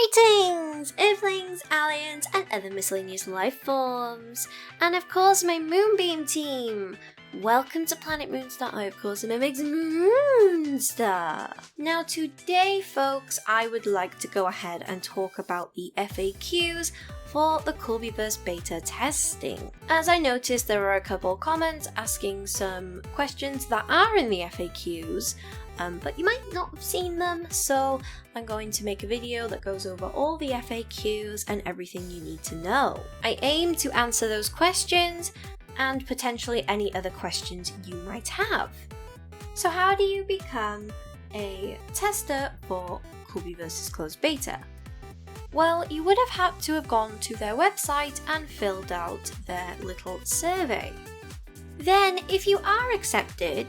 Greetings, Earthlings, aliens, and other miscellaneous life forms, and of course my Moonbeam team. Welcome to Planet Moonstar. I of course am MX Moonstar. Now today, folks, I would like to go ahead and talk about the FAQs for the Kewlbiverse beta testing. As I noticed, there are a couple comments asking some questions that are in the FAQs, but you might not have seen them, so I'm going to make a video that goes over all the FAQs and everything you need to know. I aim to answer those questions and potentially any other questions you might have. So how do you become a tester for Kewlbiverse's closed beta? Well, you would have had to have gone to their website and filled out their little survey. Then, if you are accepted,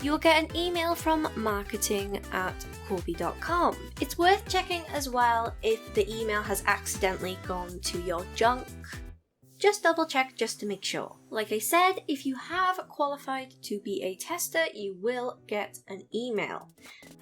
you'll get an email from marketing@kewlby.com. It's worth checking as well if the email has accidentally gone to your junk. Just double check just to make sure. Like I said, if you have qualified to be a tester, you will get an email.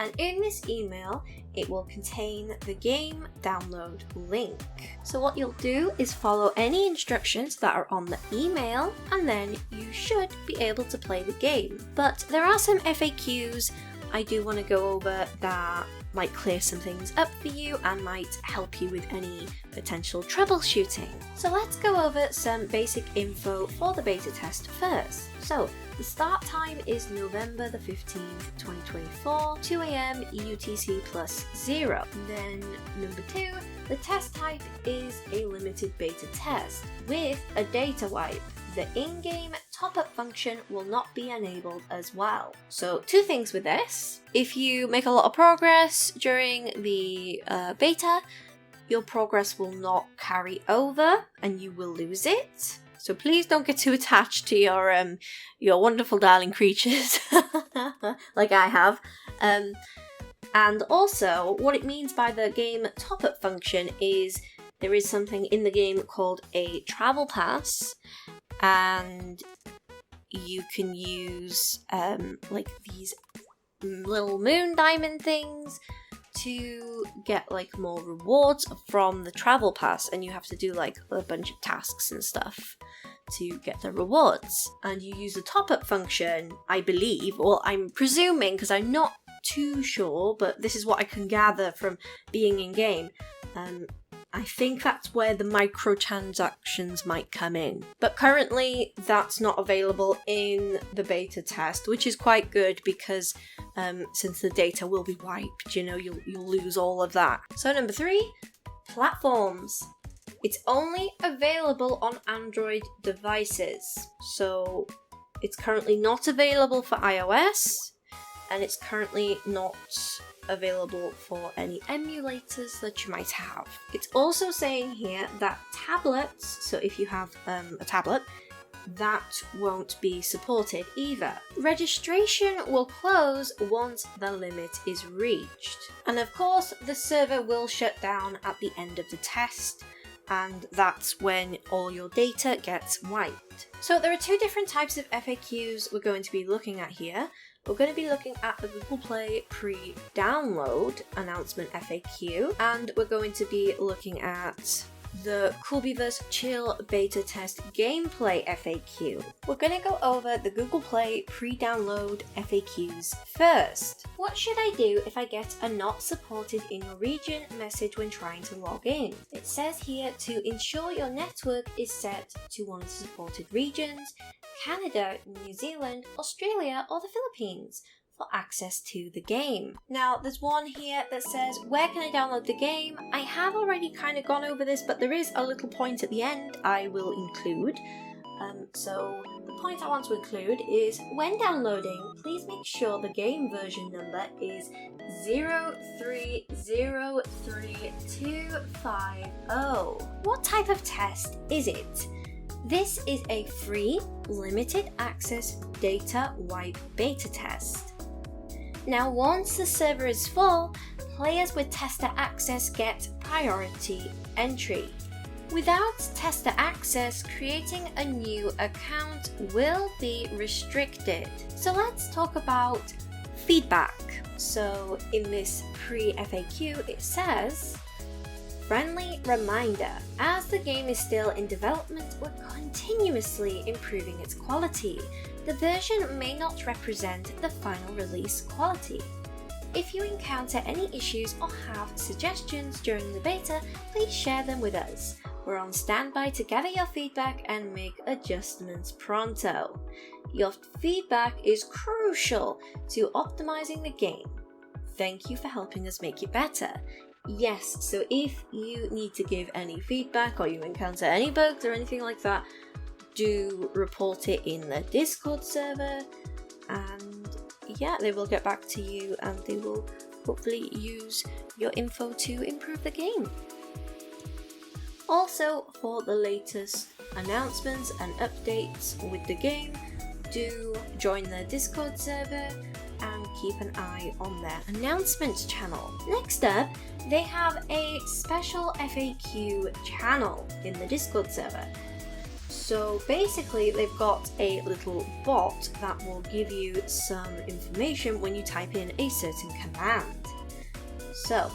And in this email, it will contain the game download link. So what you'll do is follow any instructions that are on the email, and then you should be able to play the game. But there are some FAQs I do want to go over that might clear some things up for you and might help you with any potential troubleshooting. So let's go over some basic info for the beta test first. So the start time is November the 15th, 2024, 2 AM UTC +0. Then number 2, the test type is a limited beta test with a data wipe. The in-game top-up function will not be enabled as well. So 2 things with this. If you make a lot of progress during the beta, your progress will not carry over and you will lose it. So please don't get too attached to your wonderful darling creatures like I have. And also, what it means by the game top-up function is there is something in the game called a travel pass, and you can use like these little moon diamond things to get like more rewards from the travel pass, and you have to do like a bunch of tasks and stuff to get the rewards. And you use the top-up function, I believe, well, I'm presuming because I'm not too sure, but this is what I can gather from being in game. I think that's where the microtransactions might come in. But currently, that's not available in the beta test, which is quite good because since the data will be wiped, you know, you'll lose all of that. So number 3, platforms. It's only available on Android devices. So it's currently not available for iOS, and it's currently not available for any emulators that you might have. It's also saying here that tablets, so if you have a tablet, that won't be supported either. Registration will close once the limit is reached. And of course, the server will shut down at the end of the test, and that's when all your data gets wiped. So there are 2 different types of FAQs we're going to be looking at here. We're going to be looking at the Google Play pre-download announcement FAQ, and we're going to be looking at the Kewlbiverse Chill Beta Test Gameplay FAQ. We're going to go over the Google Play pre-download FAQs first. What should I do if I get a not supported in your region message when trying to log in? It says here to ensure your network is set to one of the supported regions: Canada, New Zealand, Australia, or the Philippines for access to the game. Now, there's one here that says, where can I download the game? I have already kind of gone over this, but there is a little point at the end I will include. So the point I want to include is, when downloading, please make sure the game version number is 0303250. What type of test is it? This is a free, limited access data wipe beta test. Now, once the server is full, players with tester access get priority entry. Without tester access, creating a new account will be restricted. So let's talk about feedback. So in this pre-FAQ, it says, Friendly reminder, as the game is still in development, we're continuously improving its quality. The version may not represent the final release quality. If you encounter any issues or have suggestions during the beta, please share them with us. We're on standby to gather your feedback and make adjustments pronto. Your feedback is crucial to optimizing the game. Thank you for helping us make it better. Yes, so if you need to give any feedback or you encounter any bugs or anything like that, do report it in the Discord server, and yeah, they will get back to you and they will hopefully use your info to improve the game. Also, for the latest announcements and updates with the game, do join the Discord server and keep an eye on their announcements channel. Next up, they have a special FAQ channel in the Discord server. So basically, they've got a little bot that will give you some information when you type in a certain command. So,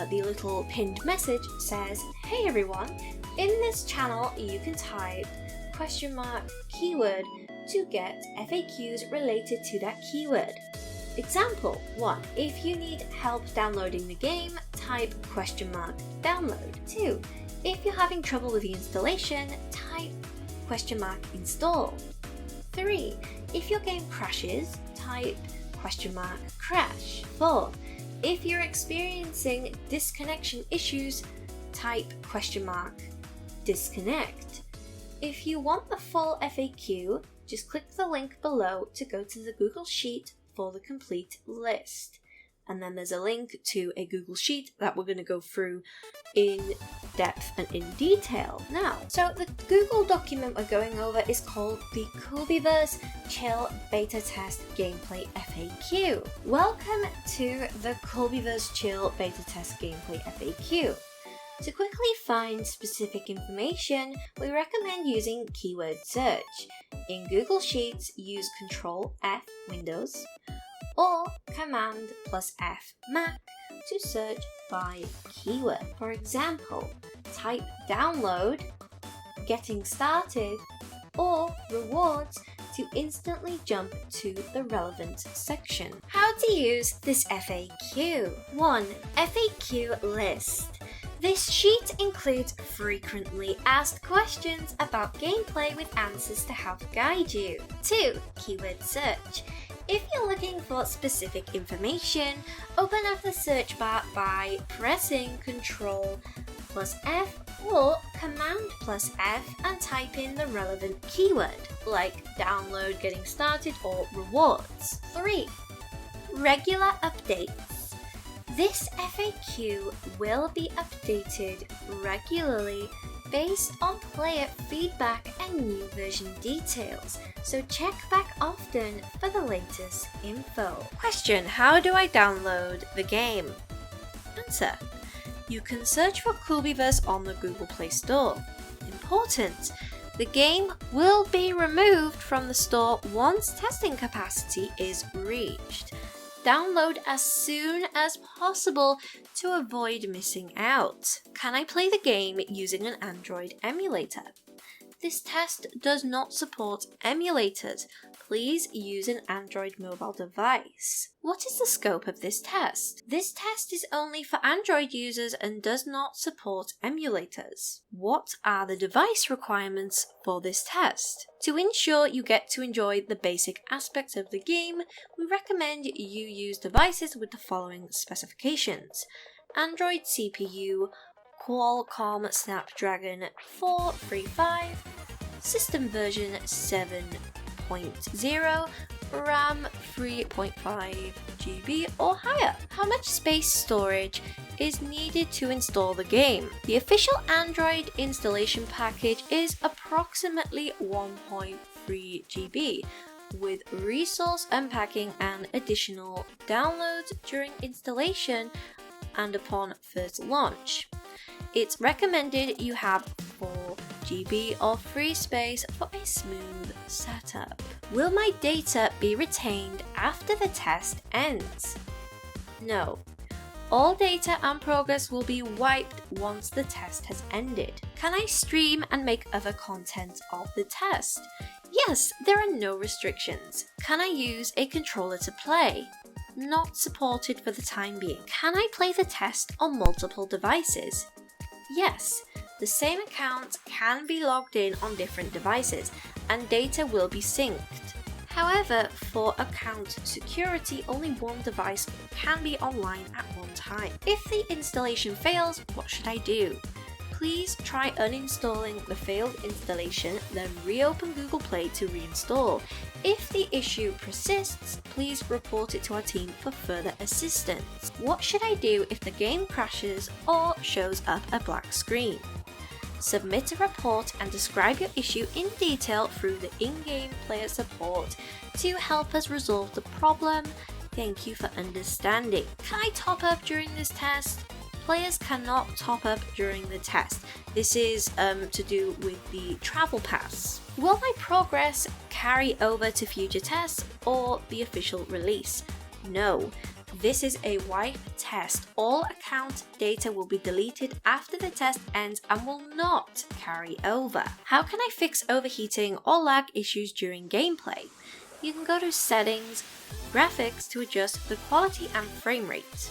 the little pinned message says, "Hey everyone, in this channel you can type keyword to get FAQs related to that keyword. Example 1. If you need help downloading the game, type $download. 2. If you're having trouble with the installation, type $install. 3. If your game crashes, type $crash. 4. If you're experiencing disconnection issues, type $disconnect. If you want the full FAQ, just click the link below to go to the Google Sheet for the complete list. And then there's a link to a Google Sheet that we're going to go through in depth and in detail now. So the Google document we're going over is called the Kewlbiverse Chill Beta Test Gameplay FAQ. Welcome to the Kewlbiverse Chill Beta Test Gameplay FAQ. To quickly find specific information, we recommend using keyword search. In Google Sheets, use Ctrl+F Windows or Command+F Mac to search by keyword. For example, type download, getting started, or rewards to instantly jump to the relevant section. How to use this FAQ. 1. FAQ list. This sheet includes frequently asked questions about gameplay with answers to help guide you. 2. Keyword search. If you're looking for specific information, open up the search bar by pressing Ctrl+F or Command+F and type in the relevant keyword, like download, getting started, or rewards. 3. Regular updates. This FAQ will be updated regularly based on player feedback and new version details, so check back often for the latest info. Question: how do I download the game? Answer: you can search for Kewlbiverse on the Google Play Store. Important: the game will be removed from the store once testing capacity is reached. Download as soon as possible to avoid missing out. Can I play the game using an Android emulator? This test does not support emulators. Please use an Android mobile device. What is the scope of this test? This test is only for Android users and does not support emulators. What are the device requirements for this test? To ensure you get to enjoy the basic aspects of the game, we recommend you use devices with the following specifications: Android CPU, Qualcomm Snapdragon 435, system version 7.0, RAM 3.5 GB or higher. How much space storage is needed to install the game? The official Android installation package is approximately 1.3 GB, with resource unpacking and additional downloads during installation and upon first launch. It's recommended you have 4 GB of free space for a smooth setup. Will my data be retained after the test ends? No. All data and progress will be wiped once the test has ended. Can I stream and make other content of the test? Yes, there are no restrictions. Can I use a controller to play? Not supported for the time being. Can I play the test on multiple devices? Yes, the same account can be logged in on different devices and data will be synced. However, for account security, only one device can be online at one time. If the installation fails, what should I do? Please try uninstalling the failed installation, then reopen Google Play to reinstall. If the issue persists, please report it to our team for further assistance. What should I do if the game crashes or shows up a black screen? Submit a report and describe your issue in detail through the in-game player support to help us resolve the problem. Thank you for understanding. Can I top up during this test? Players cannot top up during the test. This is to do with the travel pass. Will my progress carry over to future tests or the official release? No. This is a wipe test. All account data will be deleted after the test ends and will not carry over. How can I fix overheating or lag issues during gameplay? You can go to Settings, Graphics to adjust the quality and frame rate.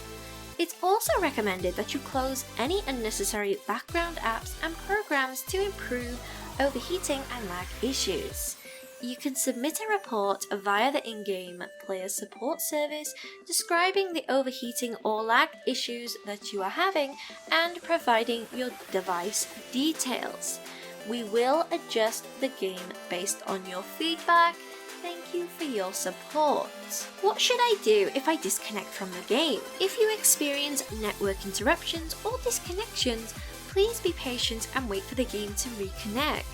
It's also recommended that you close any unnecessary background apps and programs to improve overheating and lag issues. You can submit a report via the in-game player support service describing the overheating or lag issues that you are having and providing your device details. We will adjust the game based on your feedback. Thank you for your support. What should I do if I disconnect from the game? If you experience network interruptions or disconnections, please be patient and wait for the game to reconnect.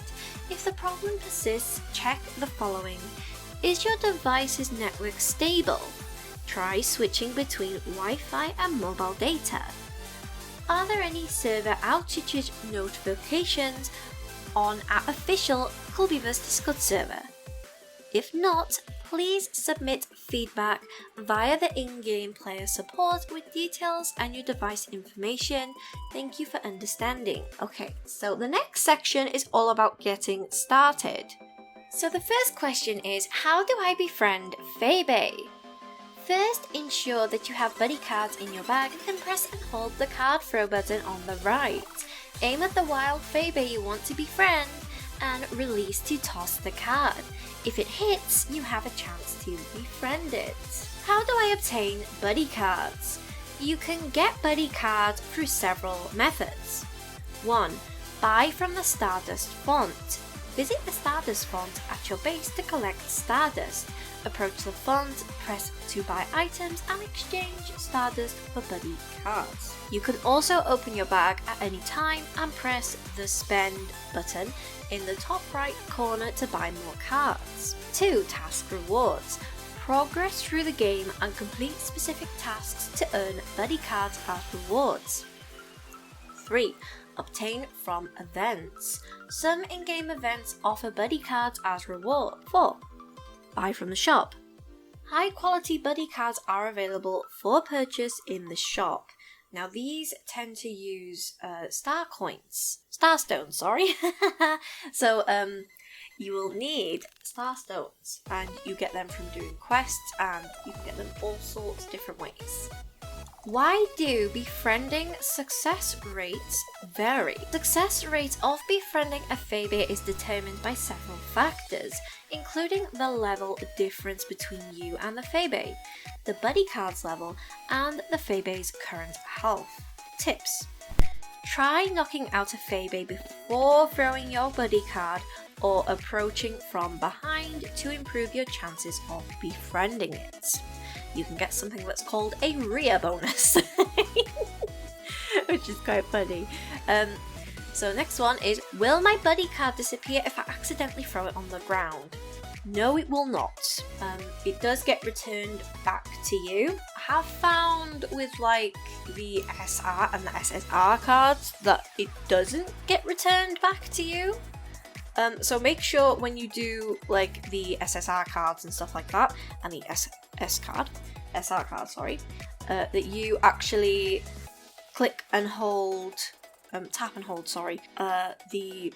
If the problem persists, check the following. Is your device's network stable? Try switching between Wi-Fi and mobile data. Are there any server outages notifications on our official Kewlbiverse Discord server? If not, please submit feedback via the in-game player support with details and your device information. Thank you for understanding. Okay, so the next section is all about getting started. So the first question is, how do I befriend Febe? First, ensure that you have buddy cards in your bag and press and hold the card throw button on the right. Aim at the wild Febe you want to befriend and release to toss the card. If it hits, you have a chance to befriend it. How do I obtain buddy cards? You can get buddy cards through several methods. 1. Buy from the Stardust font. Visit the Stardust font at your base to collect Stardust. Approach the font, press to buy items and exchange Stardust for buddy cards. You can also open your bag at any time and press the spend button in the top right corner to buy more cards. 2. Task rewards. Progress through the game and complete specific tasks to earn buddy cards as rewards. 3. Obtain from events. Some in-game events offer buddy cards as reward. 4. Buy from the shop. High quality buddy cards are available for purchase in the shop. Now these tend to use starstones, sorry. So you will need starstones and you get them from doing quests and you can get them all sorts of different ways. Why do befriending success rates vary? Success rate of befriending a Febe is determined by several factors, including the level difference between you and the Febe, the buddy cards level, and the Febe's current health. Tips. Try knocking out a Febe before throwing your buddy card or approaching from behind to improve your chances of befriending it. You can get something that's called a RIA bonus, which is quite funny. So next one is, will my buddy card disappear if I accidentally throw it on the ground? No, it will not. It does get returned back to you. I have found with like the SR and the SSR cards that it doesn't get returned back to you. So make sure when you do like the SSR cards and stuff like that, and the SR card, that you actually click and hold, tap and hold, sorry, the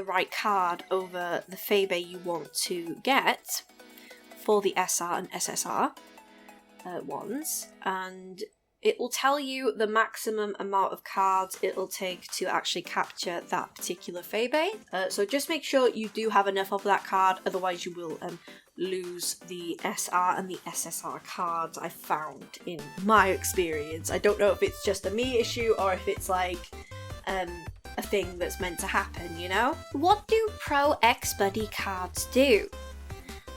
right card over the Febe you want to get for the SR and SSR ones, and it will tell you the maximum amount of cards it'll take to actually capture that particular Febe. So just make sure you do have enough of that card, otherwise you will lose the SR and the SSR cards, I found in my experience. I don't know if it's just a me issue or if it's like a thing that's meant to happen, you know? What do Pro X Buddy cards do?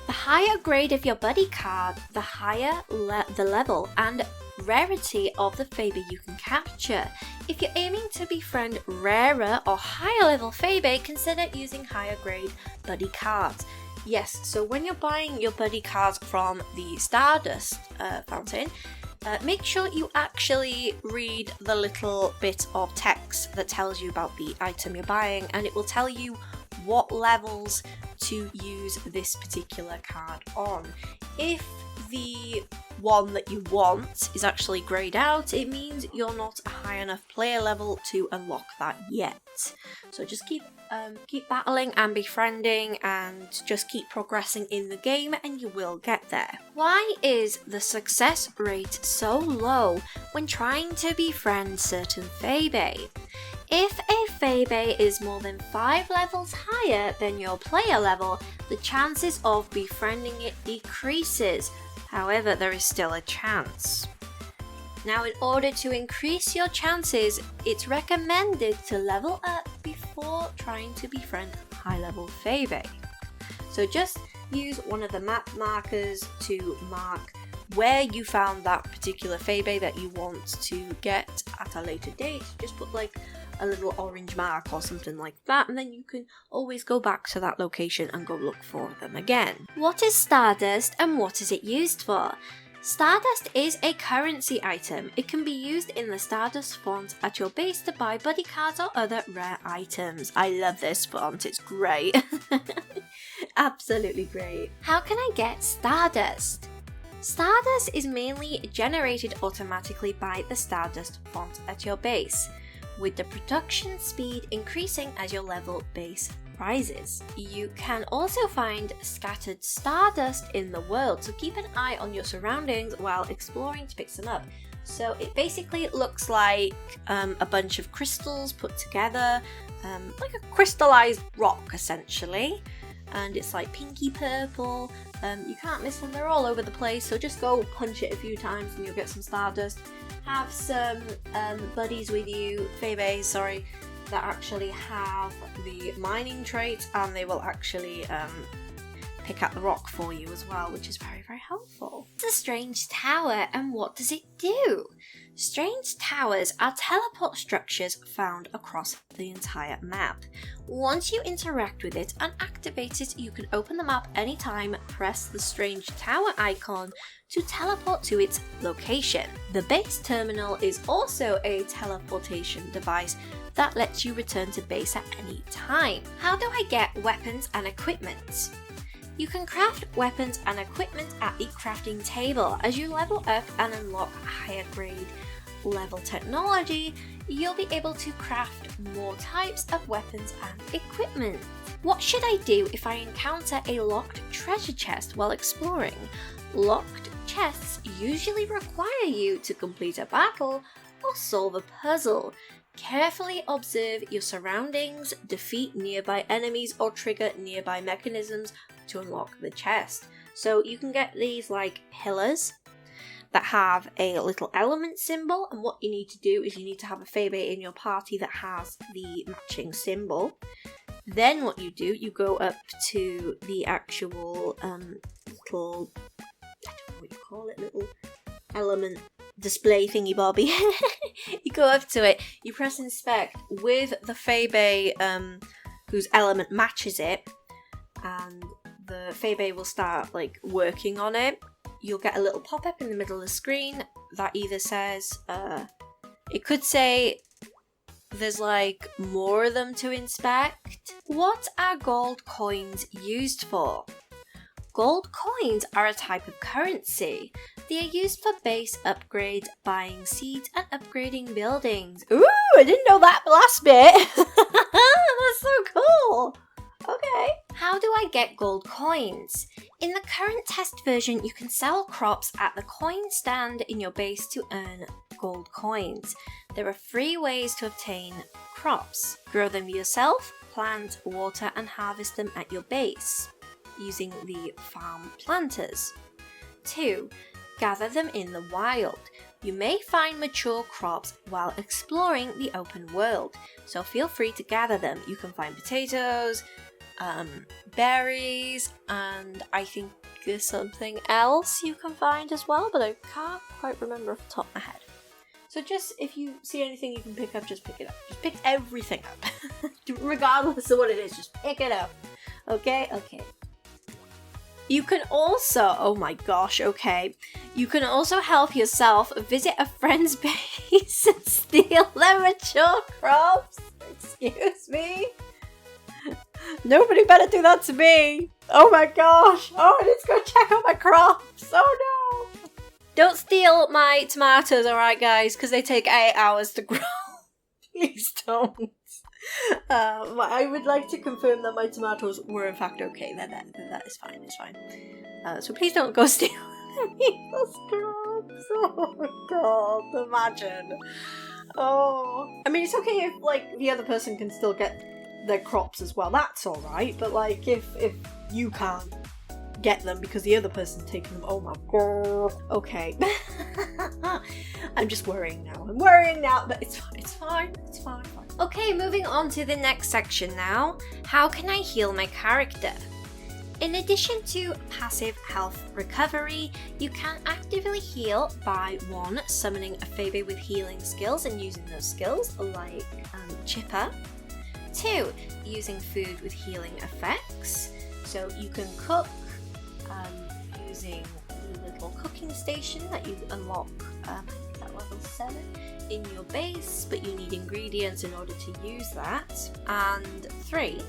The higher grade of your buddy card, the higher the level and rarity of the Febe you can capture. If you're aiming to befriend rarer or higher level Febe, consider using higher grade buddy cards. Yes, so when you're buying your buddy cards from the Stardust fountain, make sure you actually read the little bit of text that tells you about the item you're buying, and it will tell you what levels to use this particular card on. If the one that you want is actually greyed out, it means you're not a high enough player level to unlock that yet. So just keep battling and befriending and just keep progressing in the game and you will get there. Why is the success rate so low when trying to befriend certain Febe? If a Febe is more than 5 levels higher than your player level, the chances of befriending it decreases. However, there is still a chance. Now, in order to increase your chances, it's recommended to level up before trying to befriend high-level Febe. So just use one of the map markers to mark where you found that particular Febe that you want to get at a later date. Just put like a little orange mark or something like that, and then you can always go back to that location and go look for them again. What is Stardust and what is it used for? Stardust is a currency item. It can be used in the Stardust font at your base to buy buddy cards or other rare items. I love this font, it's great. Absolutely great. How can I get Stardust? Stardust is mainly generated automatically by the Stardust font at your base, with the production speed increasing as your level base rises. You can also find scattered Stardust in the world, so keep an eye on your surroundings while exploring to pick some up. So it basically looks like a bunch of crystals put together, like a crystallized rock essentially, and it's like pinky purple. You can't miss them, they're all over the place, so just go punch it a few times and you'll get some Stardust. Have some buddies with you, Febes, sorry, that actually have the mining trait, and they will actually pick up the rock for you as well, which is very, very helpful. It's a strange tower, and what does it do? Strange towers are teleport structures found across the entire map. Once you interact with it and activate it, you can open the map anytime, press the strange tower icon to teleport to its location. The base terminal is also a teleportation device that lets you return to base at any time. How do I get weapons and equipment? You can craft weapons and equipment at the crafting table. As you level up and unlock higher grade level technology, you'll be able to craft more types of weapons and equipment. What should I do if I encounter a locked treasure chest while exploring? Locked chests usually require you to complete a battle or solve a puzzle. Carefully observe your surroundings, defeat nearby enemies, or trigger nearby mechanisms to unlock the chest. So you can get these like pillars that have a little element symbol, and what you need to do is you need to have a Febe in your party that has the matching symbol. Then what you do, you go up to the actual little, I don't know what you call it, little element display thingy bobby. You go up to it, you press inspect with the Febe whose element matches it, and the Febe will start like working on it. You'll get a little pop-up in the middle of the screen that either says, it could say there's like more of them to inspect. What are gold coins used for? Gold coins are a type of currency. They are used for base upgrades, buying seeds, and upgrading buildings. Ooh, I didn't know that last bit. That's so cool. Okay. How do I get gold coins? In the current test version, you can sell crops at the coin stand in your base to earn gold coins. There are 3 ways to obtain crops. Grow them yourself, plant, water, and harvest them at your base using the farm planters. 2. Gather them in the wild. You may find mature crops while exploring the open world, so feel free to gather them. You can find potatoes, berries, and I think there's something else you can find as well, but I can't quite remember off the top of my head. So just, if you see anything you can pick up, just pick it up. Just pick everything up. Regardless of what it is, just pick it up. Okay? Okay. You can also, oh my gosh, okay. You can also help yourself visit a friend's base and steal their mature crops. Excuse me? Nobody better do that to me. Oh my gosh. Oh, I need to go check out my crops. Oh no. Don't steal my tomatoes, alright guys, because they take 8 hours to grow. Please don't. I would like to confirm that my tomatoes were in fact okay. That is fine, it's fine. So please don't go steal people's crops. Oh my god, imagine. Oh. I mean, it's okay if, like, the other person can still get their crops as well. That's alright, but, like, if you can't get them because the other person's taking them, oh my god. Okay. I'm just worrying now. I'm worrying now, but it's fine. It's fine. It's fine. Okay, moving on to the next section now. How can I heal my character? In addition to passive health recovery, you can actively heal by 1. Summoning a Febe with healing skills and using those skills, like Chipper. 2. Using food with healing effects. So you can cook using the little cooking station that you unlock at level 7 in your base, but you need ingredients in order to use that. And 3.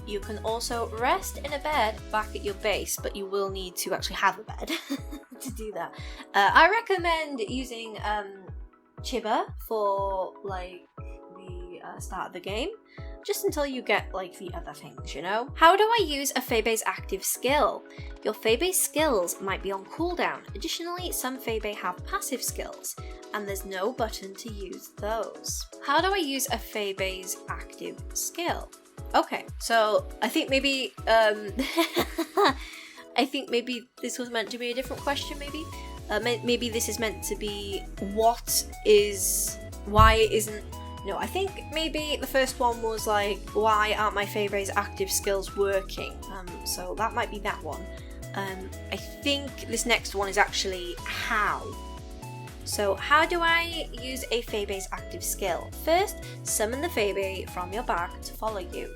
You can also rest in a bed back at your base, but you will need to actually have a bed to do that. I recommend using Chiba for like the start of the game, just until you get like the other things, you know? How do I use a Febe's active skill? Your Febe's skills might be on cooldown. Additionally, some Febe have passive skills, and there's no button to use those. How do I use a Febe's active skill? Okay, so I think maybe I think maybe this was meant to be a different question. Maybe this is meant to be why isn't. No, I think maybe the first one was like, why aren't my Febe's active skills working? So that might be that one. I think this next one is actually how. So how do I use a Febe's active skill? First, summon the Febe from your bag to follow you.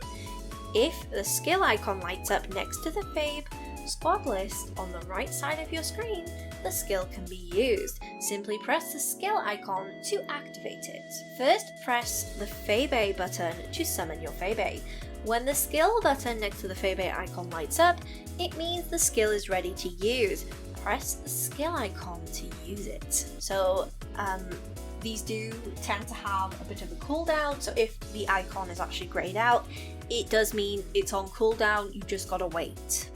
If the skill icon lights up next to the Febe squad list on the right side of your screen, the skill can be used. Simply press the skill icon to activate it. First, press the Febe button to summon your Febe. When the skill button next to the Febe icon lights up, it means the skill is ready to use. Press the skill icon to use it. So these do tend to have a bit of a cooldown, so if the icon is actually grayed out, it does mean it's on cooldown, you just gotta wait.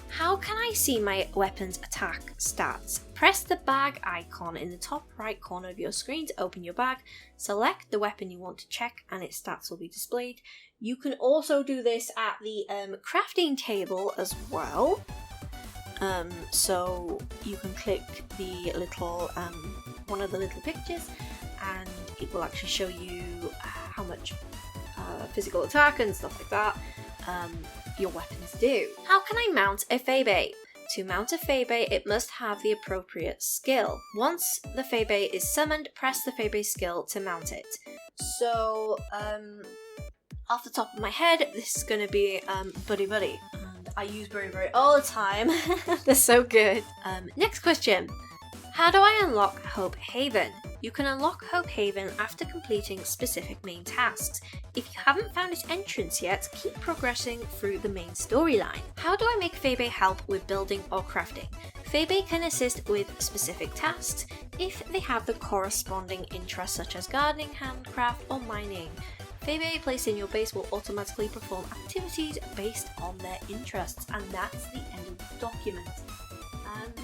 How can I see my weapon's attack stats? Press the bag icon in the top right corner of your screen to open your bag, select the weapon you want to check and its stats will be displayed. You can also do this at the crafting table as well. So you can click the little one of the little pictures and it will actually show you how much physical attack and stuff like that your weapons do. How can I mount a Febe? To mount a Febe, it must have the appropriate skill. Once the Febe is summoned, press the Febe skill to mount it. So off the top of my head, this is going to be Buddy Buddy. I use Buddy Buddy all the time. They're so good. Next question. How do I unlock Hope Haven? You can unlock Hope Haven after completing specific main tasks. If you haven't found its entrance yet, keep progressing through the main storyline. How do I make Febe help with building or crafting? Febe can assist with specific tasks if they have the corresponding interests such as gardening, handcraft, or mining. Febe placed in your base will automatically perform activities based on their interests, and that's the end of the document.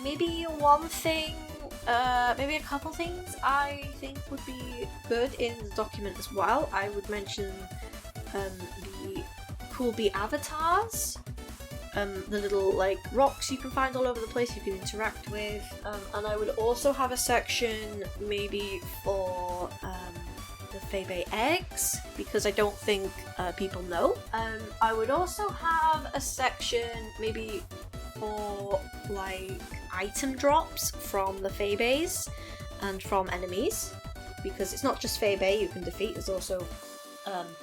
Maybe one thing, maybe a couple things I think would be good in the document as well. I would mention the cool bee avatars, the little like rocks you can find all over the place you can interact with, and I would also have a section maybe for the Febe eggs, because I don't think people know. I would also have a section maybe for like item drops from the Febes and from enemies, because it's not just Febe you can defeat, there's also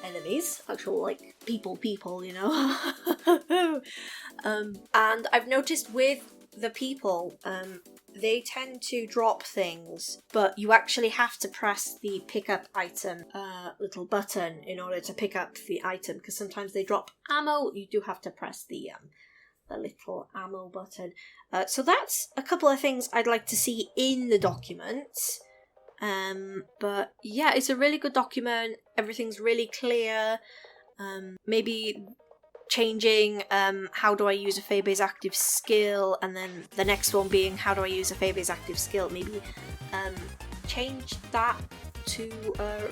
enemies, actual like people, you know. And I've noticed with the people, they tend to drop things, but you actually have to press the pick up item little button in order to pick up the item, because sometimes they drop ammo, you do have to press the little ammo button. So that's a couple of things I'd like to see in the document. But yeah, it's a really good document, everything's really clear. Maybe changing how do I use a Febe's active skill, and then the next one being how do I use a Febe's active skill. Maybe change that to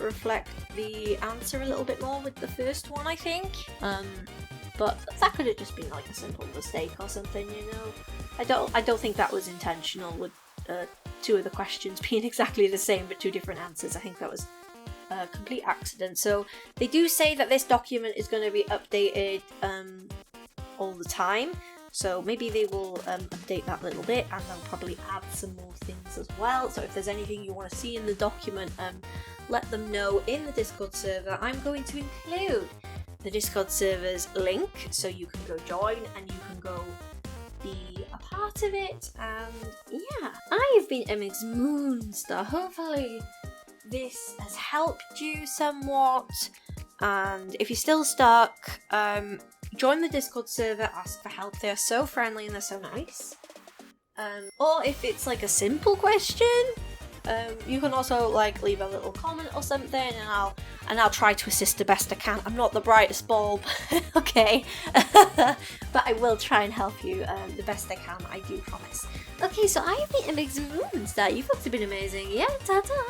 reflect the answer a little bit more with the first one, I think. But that could have just been like a simple mistake or something, you know. I don't think that was intentional with two of the questions being exactly the same but two different answers. I think that was a complete accident. So they do say that this document is going to be updated all the time. So maybe they will update that a little bit, and they'll probably add some more things as well. So if there's anything you want to see in the document, let them know in the Discord server. I'm going to include the Discord server's link so you can go join and you can go be a part of it. And yeah, I have been MX Moonstar. Hopefully this has helped you somewhat, and if you're still stuck, join the Discord server, ask for help. They are so friendly and they're so nice. Or if it's like a simple question, you can also like leave a little comment or something, and I'll try to assist the best I can. I'm not the brightest bulb, okay, but I will try and help you the best I can. I do promise. Okay, so I have been MX Moonstar. You folks have been amazing. Yeah, ta-ta.